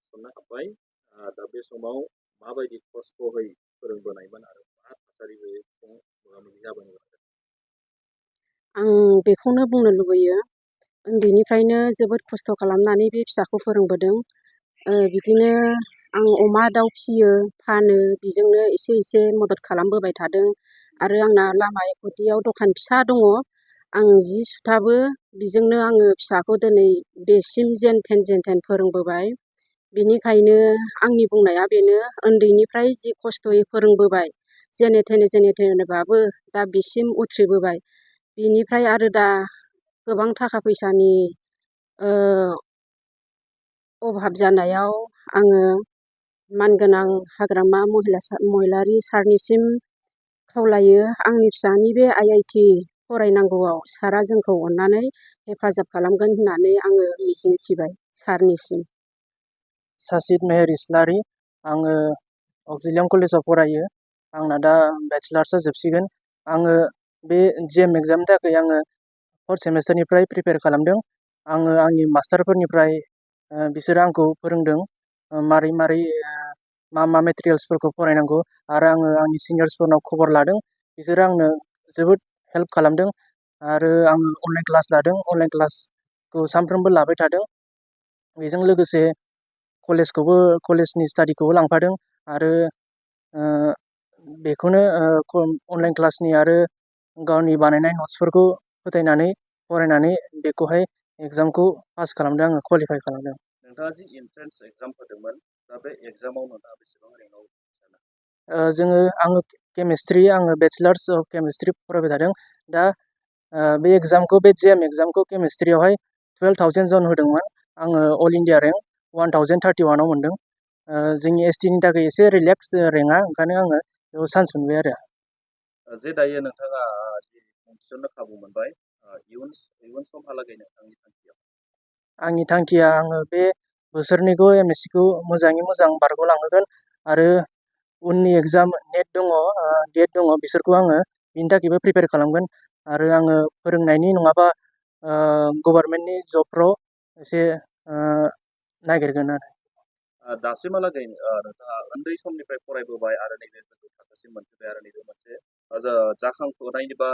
थिसननो हाबाय दा बे समाव माबायदि खस्थ'यै फोरोंबोनायमोन आरो मा थासारियै मोगा-मोगि जाबोनो गोनां जादों? आं बेखौनो बुंनो लुबैयो उन्दैनिफ्रायनो जोबोद खस्थ' खालामनानै बे फिसाखौ फोरोंबोदों। बिदिनो आं अमा दाउ फिसियो फानो बेजोंनो एसे एसे मदद खालामबोबाय थादों आरो आंना लामा गुदियाव दखान फिसा दङ। आं जि सुथाबो बेजोंनो आङो फिसाखौ दिनै बेसिम जेनथेन फोरोंबोबाय। बिनिखायनो आंनि बुंनाया बेनो उन्दैनिफ्राय जि खस्थ'यै फोरोंबोबाय जेने थेनेबाबो दा बिसिम उथ्रिबोबाय। बिनिफ्राय आरो दा गोबां थाखा फैसानि अभाब जानायाव आङो मानगोनां हाग्रामा महिलारि सारनिसिम खावलायो आंनि फिसानि बे IIT फरायनांगौआव सारा जोंखौ अननानै हेफाजाब खालामगोन होननानै आङो मिजिंथिबाय सारनिसिम। सासिद मेहेर इस्लारि, आङो अक्जिलियाम कलेजाव फरायो। आंना दा बेचलार्सआ जोबसिगोन। आङो बे GM एग्जामनि थाखाय आङो 4th सेमेस्टारनिफ्राय प्रिपेयार खालामदों। आङो आंनि मास्टारफोरनिफ्राय बिसोरो आंखौ फोरोंदों मारै मा मेटेरियेल्सफोरखौ फरायनांगौ आरो आङो आंनि सिनियर्सफोरनाव खबर लादों। बिसोरो आंनो जोबोद हेल्प खालामदों आरो आङो अनलाइन क्लास लादों। अनलाइन क्लासखौ सानफ्रोमबो लाबाय थादों। बेजों लोगोसे कलेजनि स्टाडिखौबो लांफादों आरो बेखौनो अनलाइन क्लासनि आरो गावनि बानायनाय नट्सफोरखौ फोथायनानै फरायनानै बेखौहाय एग्जामखौ पास खालामदों, आङो क्वालिफाइ खालामदों। नोंथाङा जि एन्ट्रेन्स एग्जाम होदोंमोन दा बे एग्जामाव नोंथाङा बेसेबां रेंकआव जानो? आङो आङो बेचलार्स अफ केमिस्ट्रि फरायबाय थादों। दा बे एग्जामखौ बे GM एग्जामखौ केमिस्ट्रियावहाय 12,000 जन होदोंमोन। आङो अल इन्डिया रेंक 1031आव मोनदों। जोंनि STनि थाखाय एसे रिलेक्स रेंकआ, ओंखायनो आङो बेयाव चान्स मोनबाय आरो। जे दायो नोंथाङा जि मुं थिसननो खाबु मोनबाय इयुन समहालागै नोंथांनि थांखिया? आंनि थांखिया आङो बे बोसोरनैखौ MSc खौ मोजाङै मोजां बारग'लांहोगोन आरो उननि एग्जाम नेट दङ, गेट दङ, बिसोरखौ आङो बिनि थाखायबो प्रिपेयार खालामगोन आरो आङो फोरोंनायनि नङाबा गभर्नमेन्टनि जबफ्राव एसे नागिरगोन आरो। दासिमहालागै नोंथाङा उन्दै समनिफ्राय फरायबोबाय आरो नैबे गोजौ थाखोसिम मोनफैबाय आरो नैबे मोनसे जाखांफुनायनि बा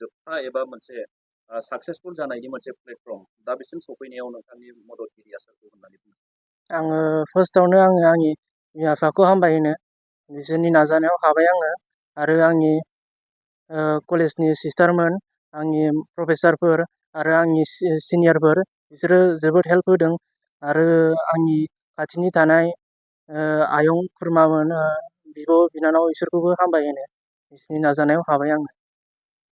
जोबथा एबा मोनसे साक्सेसफुल जानायनि मोनसे प्लेटफर्म, दा बिसिम सफैनायाव नोंथांनि मददगिरिया सोरखौ होननानै बुङो? आङो फार्स्टआवनो आंनि बिमा बिफाखौ हामबाय होनो। बिसोरनि नाजानायाव हाबाय आङो आरो आंनि कलेजनि सिस्टारमोन, आंनि प्रफेसारफोर आरो आंनि सिनियरफोर बिसोरो जोबोद हेल्प होदों आरो आंनि खाथिनि थानाय आयं खुरमामोन, बिब' बिनानाव बिसोरखौबो हामबाय होनो। बिसोरनि नाजानायाव हाबाय आङो।